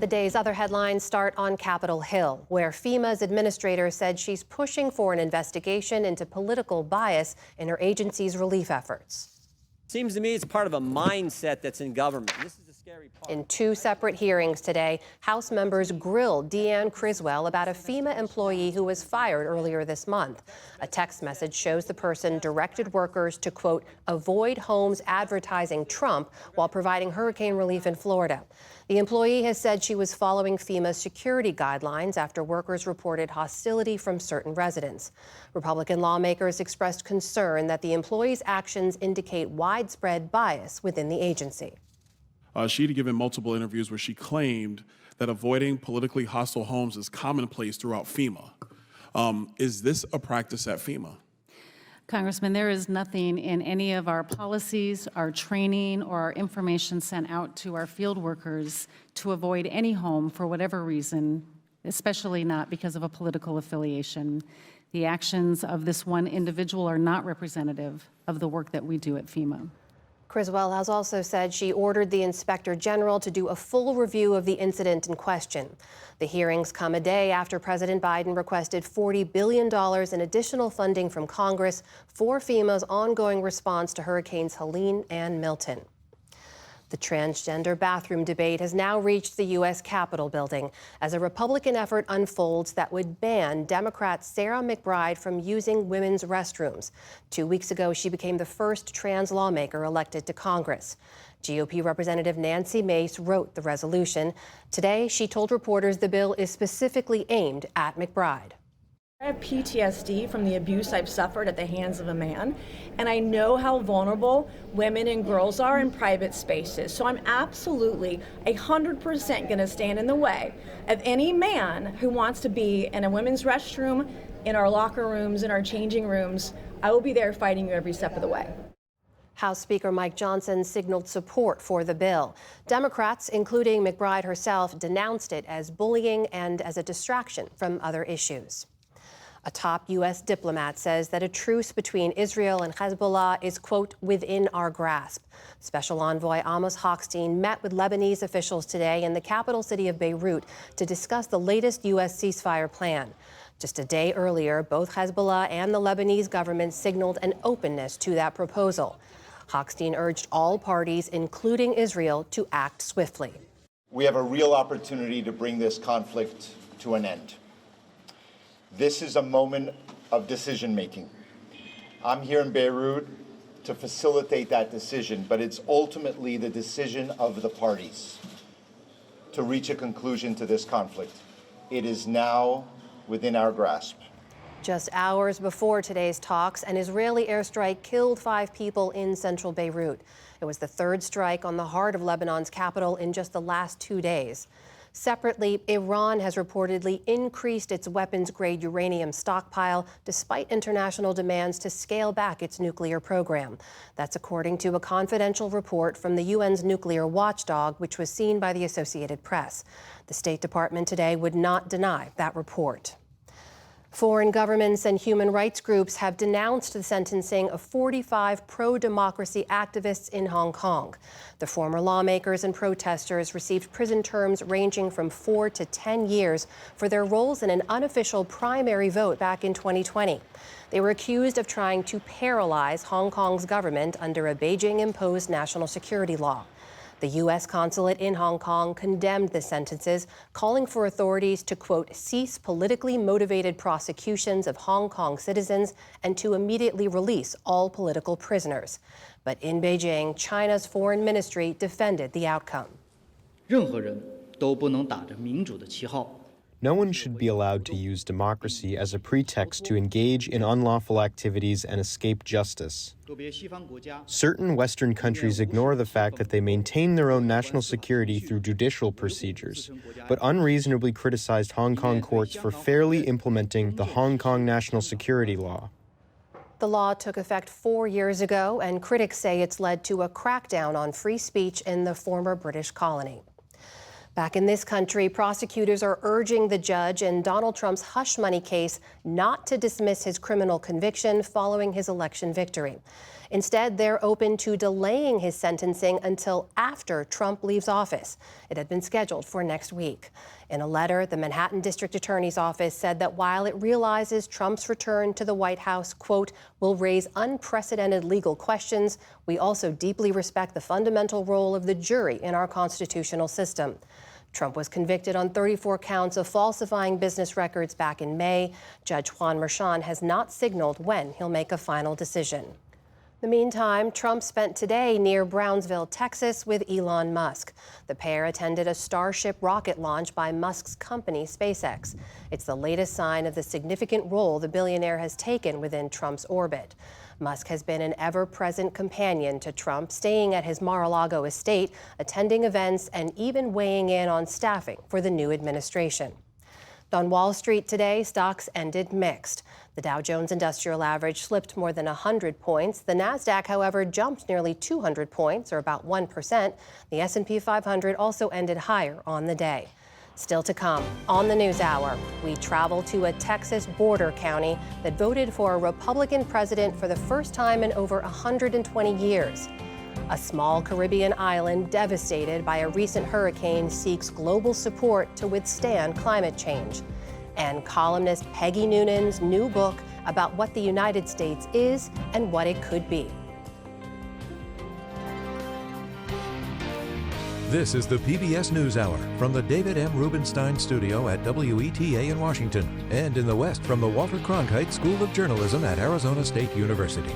The day's other headlines start on Capitol Hill, where FEMA's administrator said she's pushing for an investigation into political bias in her agency's relief efforts. Seems to me it's part of a mindset that's in government. This is the scary part. In two separate hearings today, House members grilled Deanne Criswell about a FEMA employee who was fired earlier this month. A text message shows the person directed workers to, quote, avoid homes advertising Trump while providing hurricane relief in Florida. The employee has said she was following FEMA's security guidelines after workers reported hostility from certain residents. Republican lawmakers expressed concern that the employee's actions indicate widespread bias within the agency. She'd given multiple interviews where she claimed that avoiding politically hostile homes is commonplace throughout FEMA. Is this a practice at FEMA? Congressman, there is nothing in any of our policies, our training, or our information sent out to our field workers to avoid any home for whatever reason, especially not because of a political affiliation. The actions of this one individual are not representative of the work that we do at FEMA. Criswell has also said she ordered the Inspector General to do a full review of the incident in question. The hearings come a day after President Biden requested $40 billion in additional funding from Congress for FEMA's ongoing response to Hurricanes Helene and Milton. The transgender bathroom debate has now reached the U.S. Capitol building as a Republican effort unfolds that would ban Democrat Sarah McBride from using women's restrooms. 2 weeks ago, she became the first trans lawmaker elected to Congress. GOP Representative Nancy Mace wrote the resolution. Today, she told reporters the bill is specifically aimed at McBride. I have PTSD from the abuse I've suffered at the hands of a man, and I know how vulnerable women and girls are in private spaces. So I'm absolutely 100% going to stand in the way of any man who wants to be in a women's restroom, in our locker rooms, in our changing rooms. I will be there fighting you every step of the way. House Speaker Mike Johnson signaled support for the bill. Democrats, including McBride herself, denounced it as bullying and as a distraction from other issues. A top U.S. diplomat says that a truce between Israel and Hezbollah is, quote, within our grasp. Special Envoy Amos Hochstein met with Lebanese officials today in the capital city of Beirut to discuss the latest U.S. ceasefire plan. Just a day earlier, both Hezbollah and the Lebanese government signaled an openness to that proposal. Hochstein urged all parties, including Israel, to act swiftly. We have a real opportunity to bring this conflict to an end. This is a moment of decision-making. I'm here in Beirut to facilitate that decision, but it's ultimately the decision of the parties to reach a conclusion to this conflict. It is now within our grasp. Just hours before today's talks, an Israeli airstrike killed 5 people in central Beirut. It was the third strike on the heart of Lebanon's capital in just the last 2 days. Separately, Iran has reportedly increased its weapons-grade uranium stockpile despite international demands to scale back its nuclear program. That's according to a confidential report from the UN's nuclear watchdog, which was seen by the Associated Press. The State Department today would not deny that report. Foreign governments and human rights groups have denounced the sentencing of 45 pro-democracy activists in Hong Kong. The former lawmakers and protesters received prison terms ranging from 4 to 10 years for their roles in an unofficial primary vote back in 2020. They were accused of trying to paralyze Hong Kong's government under a Beijing-imposed national security law. The U.S. consulate in Hong Kong condemned the sentences, calling for authorities to, quote, cease politically motivated prosecutions of Hong Kong citizens and to immediately release all political prisoners. But in Beijing, China's foreign ministry defended the outcome. 任何人都不能打着民主的旗号 No one should be allowed to use democracy as a pretext to engage in unlawful activities and escape justice. Certain Western countries ignore the fact that they maintain their own national security through judicial procedures, but unreasonably criticized Hong Kong courts for fairly implementing the Hong Kong national security law. The law took effect 4 years ago, and critics say it's led to a crackdown on free speech in the former British colony. Back in this country, prosecutors are urging the judge in Donald Trump's hush money case not to dismiss his criminal conviction following his election victory. Instead, they're open to delaying his sentencing until after Trump leaves office. It had been scheduled for next week. In a letter, the Manhattan District Attorney's Office said that while it realizes Trump's return to the White House, quote, will raise unprecedented legal questions, we also deeply respect the fundamental role of the jury in our constitutional system. Trump was convicted on 34 counts of falsifying business records back in May. Judge Juan Merchan has not signaled when he'll make a final decision. In the meantime, Trump spent today near Brownsville, Texas, with Elon Musk. The pair attended a Starship rocket launch by Musk's company, SpaceX. It's the latest sign of the significant role the billionaire has taken within Trump's orbit. Musk has been an ever-present companion to Trump, staying at his Mar-a-Lago estate, attending events, and even weighing in on staffing for the new administration. On Wall Street today, stocks ended mixed. The Dow Jones Industrial Average slipped more than 100 points. The Nasdaq, however, jumped nearly 200 points, or about 1%. The S&P 500 also ended higher on the day. Still to come on the NewsHour, we travel to a Texas border county that voted for a Republican president for the first time in over 120 years. A small Caribbean island devastated by a recent hurricane seeks global support to withstand climate change. And columnist Peggy Noonan's new book about what the United States is and what it could be. This is the PBS NewsHour from the David M. Rubenstein Studio at WETA in Washington, and in the West from the Walter Cronkite School of Journalism at Arizona State University.